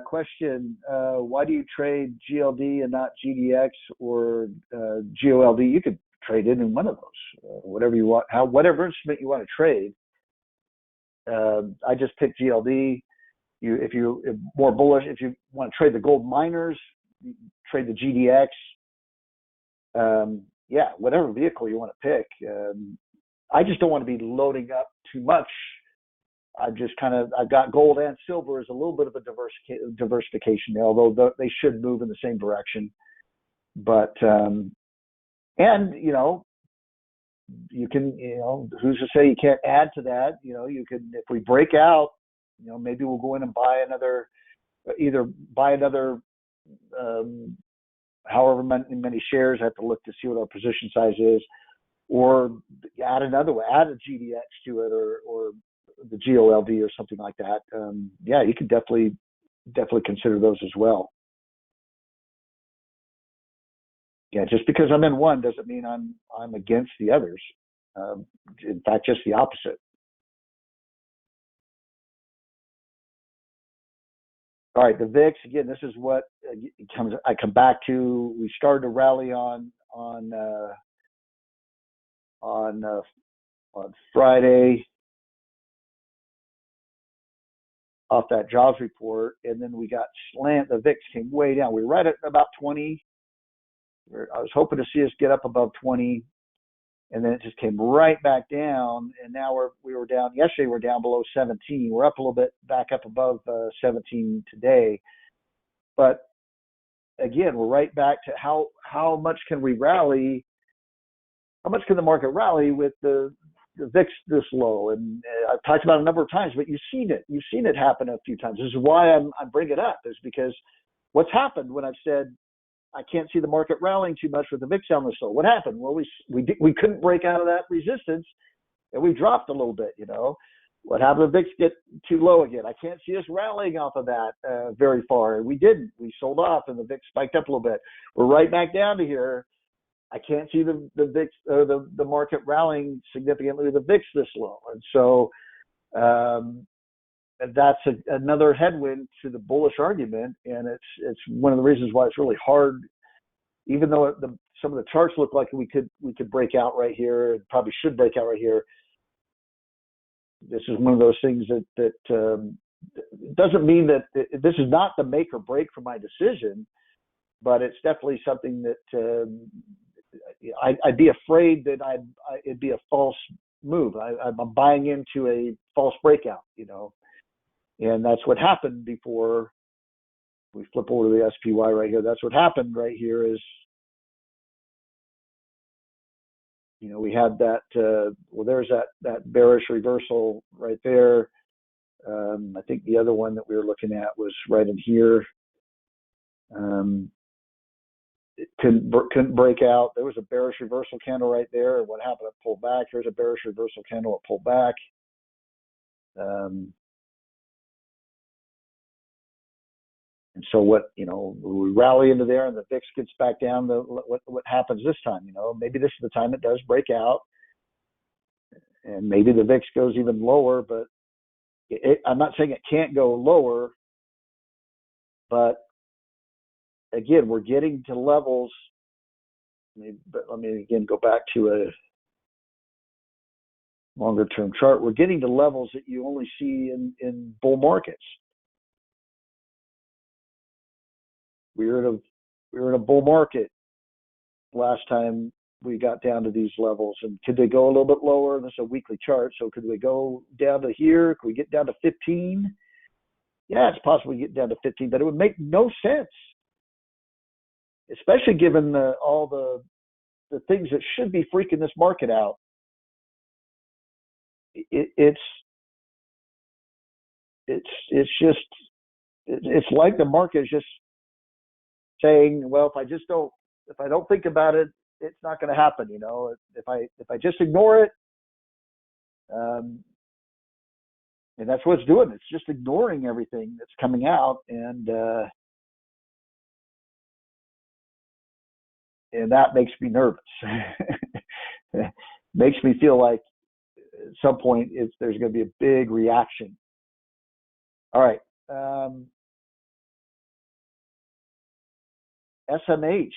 Question, why do you trade GLD and not GDX or GOLD? You could trade in one of those, whatever you want, whatever instrument you want to trade. I just picked GLD. If you're more bullish, if you want to trade the gold miners, trade the GDX. Whatever vehicle you want to pick. I just don't want to be loading up too much. I've got gold and silver as a little bit of a diversification there, although they should move in the same direction. But you can, who's to say you can't add to that? You can, if we break out, maybe we'll go in and buy another, however many shares. I have to look to see what our position size is, or add another one, add a GDX to it, or the GOLD or something like that. You can definitely consider those as well. Yeah, just because I'm in one doesn't mean I'm against the others. In fact, just the opposite. All right, the VIX, again, this is what I come back to. We started to rally on Friday off that jobs report, and then we got slant. The VIX came way down. We were right at about 20. I was hoping to see us get up above 20, and then it just came right back down. And now we were down. Yesterday, we're down below 17. We're up a little bit, back up above 17 today. But again, we're right back to how much can we rally? How much can the market rally with the VIX this low? And I've talked about it a number of times, but you've seen it. You've seen it happen a few times. This is why I'm bringing it up, is because what's happened when I've said I can't see the market rallying too much with the VIX down this low. What happened? Well, we couldn't break out of that resistance, and we dropped a little bit. What happened? The VIX get too low again. I can't see us rallying off of that very far. We didn't. We sold off, and the VIX spiked up a little bit. We're right back down to here. I can't see the VIX or the market rallying significantly with the VIX this low, and so that's another headwind to the bullish argument, and it's one of the reasons why it's really hard. Even though some of the charts look like we could break out right here, and probably should break out right here. This is one of those things that doesn't mean that this is not the make or break for my decision, but it's definitely something that I'd be afraid that it'd be a false move. I'm buying into a false breakout, and that's what happened before we flip over to the SPY right here. That's what happened right here is, we had that, there's that bearish reversal right there. I think the other one that we were looking at was right in here. It couldn't break out. There was a bearish reversal candle right there. And what happened? It pulled back. Here's a bearish reversal candle. It pulled back. And so we rally into there, and the VIX gets back down. What happens this time? Maybe this is the time it does break out, and maybe the VIX goes even lower. But I'm not saying it can't go lower, but again, we're getting to levels. Let me again go back to a longer term chart. We're getting to levels that you only see in bull markets. We were in a bull market last time we got down to these levels, and could they go a little bit lower? This is a weekly chart, so could we go down to here? Could we get down to 15? Yeah, it's possible we get down to 15, but it would make no sense, especially given all the things that should be freaking this market out. It's like the market is just saying, well, if I don't think about it, it's not going to happen. If I just ignore it, and that's what it's doing. It's just ignoring everything that's coming out, and that makes me nervous. Makes me feel like at some point there's going to be a big reaction. All right. SMH,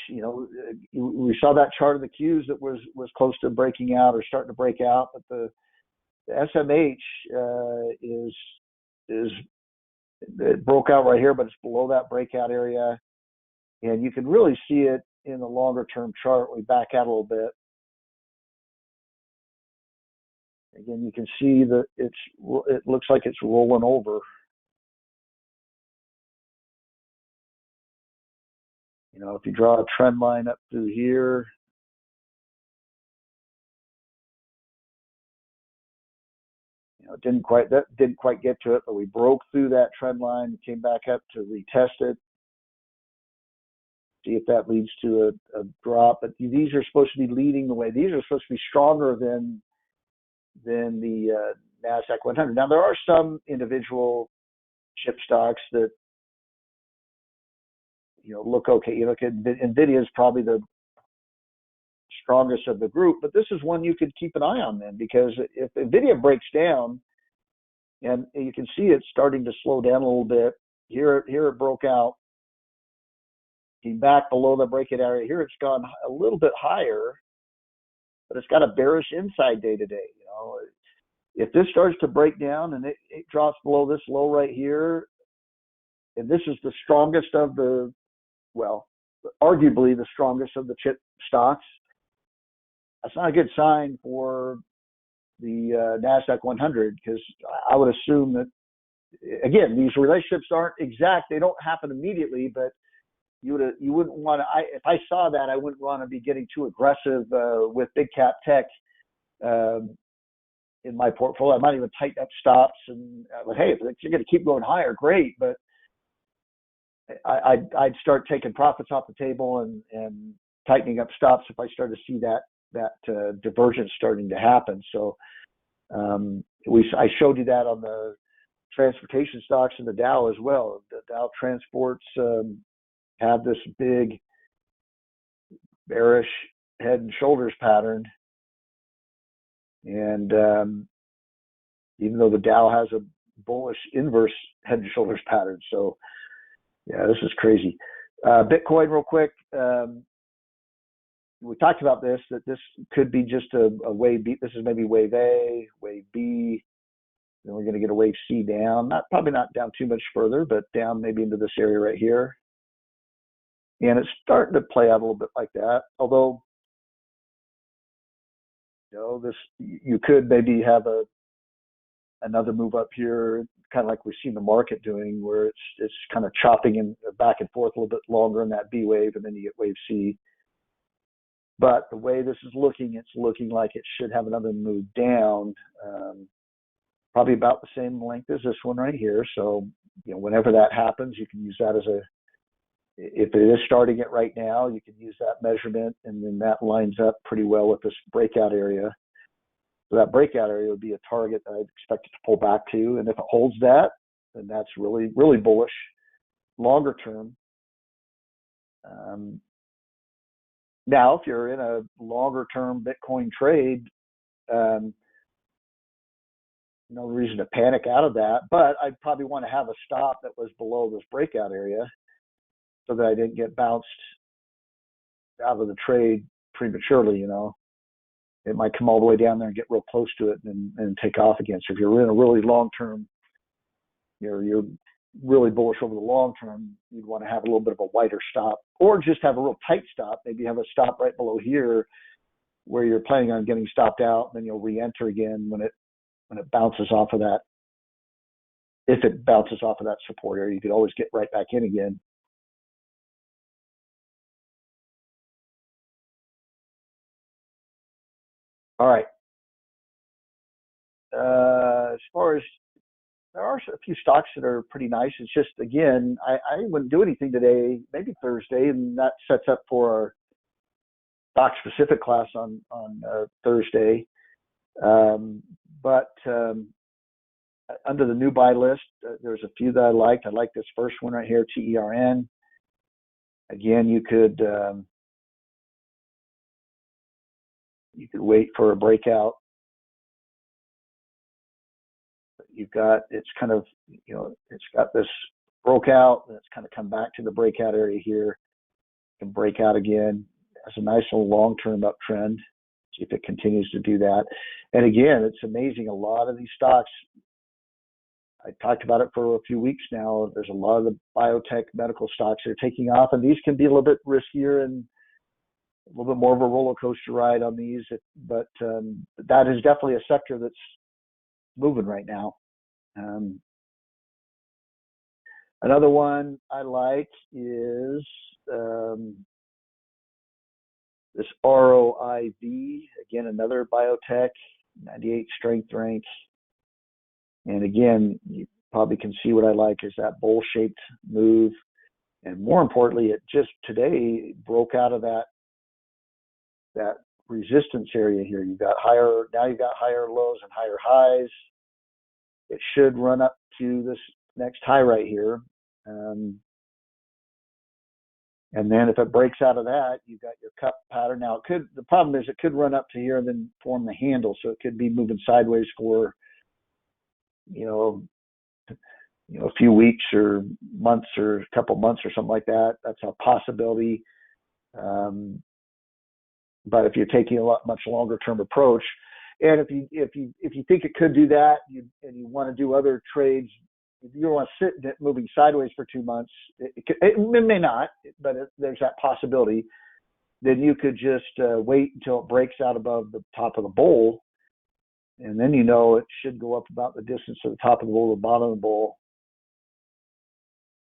we saw that chart of the Qs that was close to breaking out or starting to break out, but the SMH it broke out right here, but it's below that breakout area, and you can really see it in the longer term chart. We back out a little bit. Again, you can see that it looks like it's rolling over. If you draw a trend line up through here, didn't quite get to it, but we broke through that trend line, came back up to retest it, see if that leads to a drop. But these are supposed to be leading the way. These are supposed to be stronger than the NASDAQ 100. Now, there are some individual chip stocks that look okay. You look at NVIDIA is probably the strongest of the group, but this is one you could keep an eye on then, because if NVIDIA breaks down, and you can see it's starting to slow down a little bit. Here it broke out, came back below the breakout area. Here it's gone a little bit higher, but it's got a bearish inside day today. If this starts to break down and it drops below this low right here, and this is the strongest of arguably the strongest of the chip stocks, that's not a good sign for the NASDAQ 100, because I would assume that, again, these relationships aren't exact. They don't happen immediately, but you wouldn't want to. If I saw that, I wouldn't want to be getting too aggressive with big cap tech um, in my portfolio. I might even tighten up stops and hey, if you're going to keep going higher, great. But I'd start taking profits off the table and tightening up stops if I start to see that divergence starting to happen. So I showed you that on the transportation stocks in the Dow as well. The Dow transports have this big bearish head and shoulders pattern, and even though the Dow has a bullish inverse head and shoulders pattern. So yeah, this is crazy. Bitcoin real quick. We talked about this, that this could be just a wave B. This is maybe wave A, wave B. Then we're going to get a wave C down. Probably not down too much further, but down maybe into this area right here. And it's starting to play out a little bit like that. Although, you could maybe have another move up here, kind of like we've seen the market doing, where it's kind of chopping in back and forth a little bit longer in that B wave, and then you get wave C. But the way this is looking, it's looking like it should have another move down, probably about the same length as this one right here. So, whenever that happens, you can use that if it is starting it right now, you can use that measurement, and then that lines up pretty well with this breakout area. So that breakout area would be a target that I'd expect it to pull back to. And if it holds that, then that's really, really bullish longer term. Now, if you're in a longer term Bitcoin trade, no reason to panic out of that, but I'd probably want to have a stop that was below this breakout area so that I didn't get bounced out of the trade prematurely. It might come all the way down there and get real close to it and take off again. So if you're in a really long term, you're really bullish over the long term, you'd want to have a little bit of a wider stop, or just have a real tight stop. Maybe have a stop right below here where you're planning on getting stopped out, and then you'll re-enter again when it bounces off of that. If it bounces off of that support area, you could always get right back in again. All right. As far as there are a few stocks that are pretty nice. It's just, again, I wouldn't do anything today, maybe Thursday, and that sets up for our stock specific class on Thursday. But under the new buy list, there's a few that I liked. I like this first one right here, TERN. Again, you could wait for a breakout. It's kind of, it's got this broke out, and it's kind of come back to the breakout area here. It can break out again. It's a nice little long-term uptrend. See if it continues to do that. And again, it's amazing. A lot of these stocks, I talked about it for a few weeks now. There's a lot of the biotech medical stocks that are taking off, and these can be a little bit riskier and a little bit more of a roller coaster ride on these. But that is definitely a sector that's moving right now. Another one I like is this ROIV, again, another biotech, 98 strength rank. And again, you probably can see what I like is that bowl-shaped move. And more importantly, it just today broke out of that resistance area here. Now you've got higher lows and higher highs. It should run up to this next high right here. And then if it breaks out of that, you've got your cup pattern. Now the problem is it could run up to here and then form the handle. So it could be moving sideways for, a few weeks or months or a couple months or something like that. That's a possibility. But if you're taking a much longer term approach, and if you think it could do that, and you want to do other trades, if you want to sit moving sideways for 2 months, it may not, but there's that possibility. Then you could just wait until it breaks out above the top of the bowl, and then it should go up about the distance to the top of the bowl to the bottom of the bowl.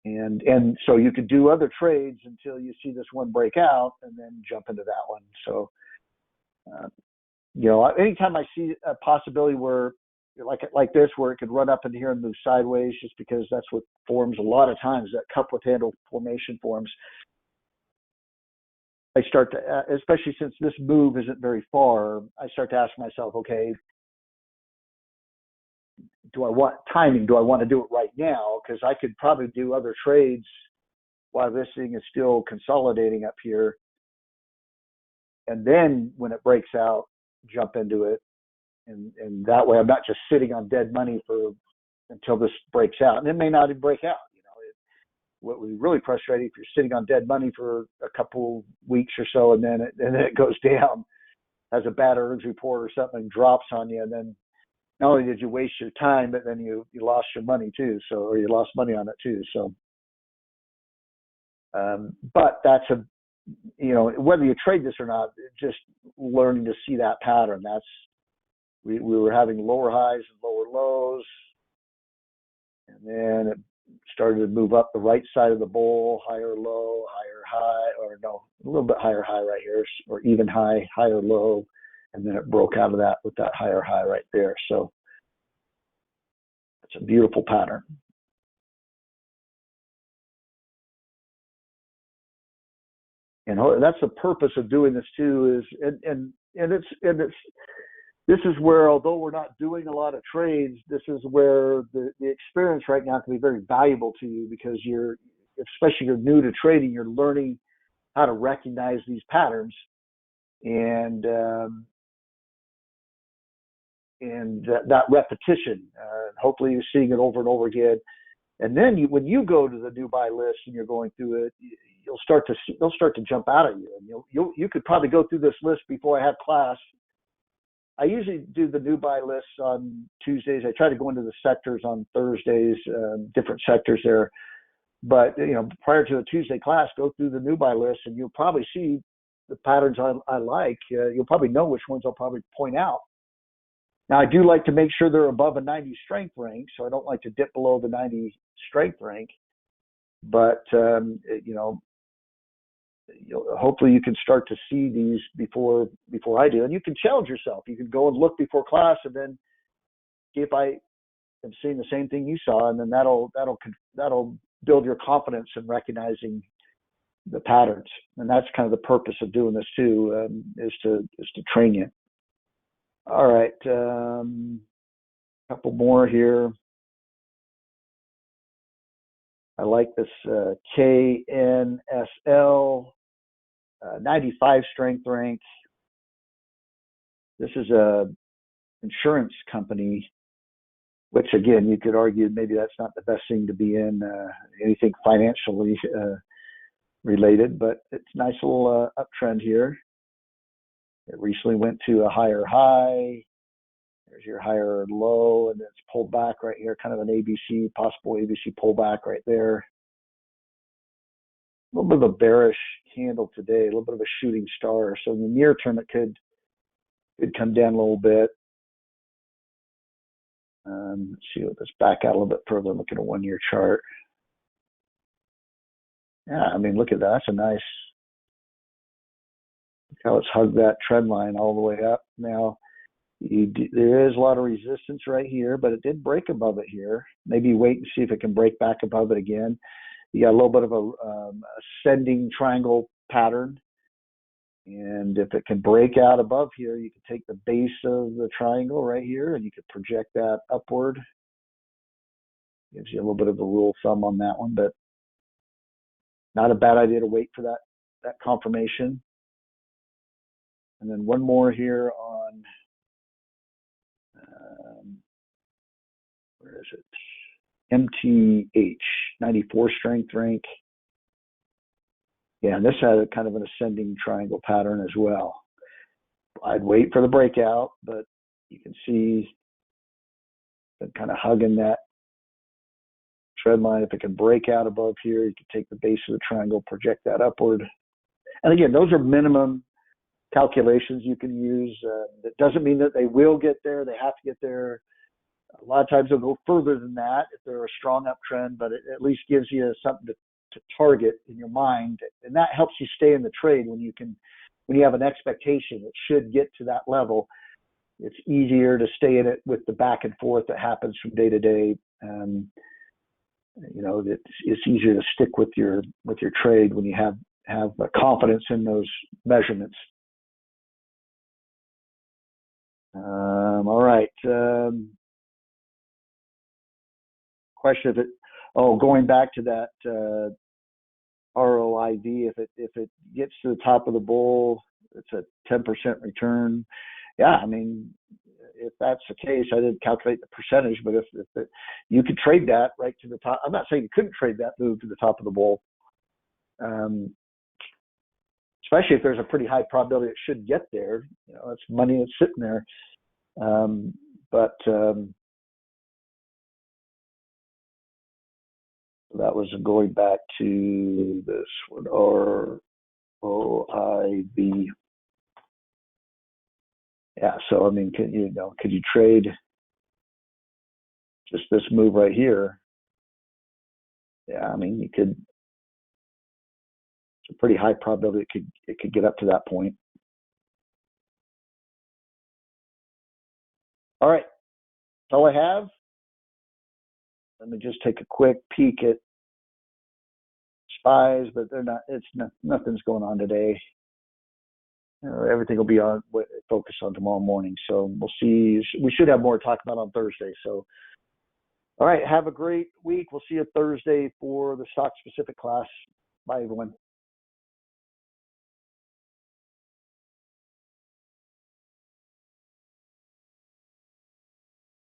And so you could do other trades until you see this one break out and then jump into that one. So, anytime I see a possibility where like this, where it could run up into here and move sideways, just because that's what forms a lot of times, that cup with handle formation forms. I start to, especially since this move isn't very far, I start to ask myself, okay, do I want timing? Do I want to do it right now? Because I could probably do other trades while this thing is still consolidating up here. And then when it breaks out, jump into it. And that way I'm not just sitting on dead money until this breaks out. And it may not even break out. What would be really frustrating if you're sitting on dead money for a couple weeks or so, and then it goes down, has a bad earnings report or something, drops on you, and then not only did you waste your time, but then you lost your money too. So, or you lost money on it too. So, but that's whether you trade this or not, just learning to see that pattern. We were having lower highs and lower lows, and then it started to move up the right side of the bowl, higher low, higher high, or no, a little bit higher high right here, or even high, higher low, and then it broke out of that with that higher high right there. So it's a beautiful pattern. And that's the purpose of doing this too, this is where, although we're not doing a lot of trades, this is where the experience right now can be very valuable to you, because especially you're new to trading, you're learning how to recognize these patterns, and that repetition. Hopefully you're seeing it over and over again. And then when you go to the new buy list and you're going through it, they'll start to jump out at you. And you could probably go through this list before I have class. I usually do the new buy lists on Tuesdays. I try to go into the sectors on Thursdays, different sectors there. But prior to the Tuesday class, go through the new buy list, and you'll probably see the patterns I like. You'll probably know which ones I'll probably point out. Now, I do like to make sure they're above a 90 strength rank, so I don't like to dip below the 90 strength rank. But hopefully you can start to see these before I do, and you can challenge yourself. You can go and look before class, and then see if I am seeing the same thing you saw, and then that'll build your confidence in recognizing the patterns. And that's kind of the purpose of doing this too, is to train you. All right, couple more here. I like this KNSL 95 strength rank. This is a insurance company, which again, you could argue maybe that's not the best thing to be in, anything financially related, but it's a nice little uptrend here. It recently went to a higher high. There's your higher low, and it's pulled back right here, kind of an ABC, possible ABC pullback right there. A little bit of a bearish candle today, a little bit of a shooting star. So in the near term, it could come down a little bit. Let's see, let's back out a little bit further and look at a 1-year chart. Yeah, I mean, look at that. That's a nice, look how it's hugged that trend line all the way up. Now, there is a lot of resistance right here, but it did break above it here. Maybe wait and see if it can break back above it again. You got a little bit of a ascending triangle pattern. And if it can break out above here, you can take the base of the triangle right here and you can project that upward. Gives you a little bit of a rule of thumb on that one, but not a bad idea to wait for that confirmation. And then one more here on, where is it? MTH, 94 strength rank. Yeah, and this had a kind of an ascending triangle pattern as well. I'd wait for the breakout, but you can see it kind of hugging that trend line. If it can break out above here, you can take the base of the triangle, project that upward. And again, those are minimum calculations you can use. That doesn't mean that they will get there. They have to get there. A lot of times they'll go further than that if they're a strong uptrend, but it at least gives you something to target in your mind, and that helps you stay in the trade when you have an expectation it should get to that level. It's easier to stay in it with the back and forth that happens from day to day. It's easier to stick with your trade when you have confidence in those measurements. All right. Question of it. Oh, going back to that ROIV, if it gets to the top of the bull, it's a 10% return. Yeah, I mean, if that's the case, I didn't calculate the percentage, but if you could trade that right to the top. I'm not saying you couldn't trade that move to the top of the bull, especially if there's a pretty high probability it should get there. It's money that's sitting there. That was going back to this one, ROIV. Yeah, so I mean, could you trade just this move right here? Yeah, I mean, you could. It's a pretty high probability it could get up to that point. All right, that's all I have. Let me just take a quick peek at SPYs, but nothing's going on today. Everything will be focused on tomorrow morning. So we'll see. We should have more to talk about on Thursday. So, all right, have a great week. We'll see you Thursday for the stock specific class. Bye, everyone.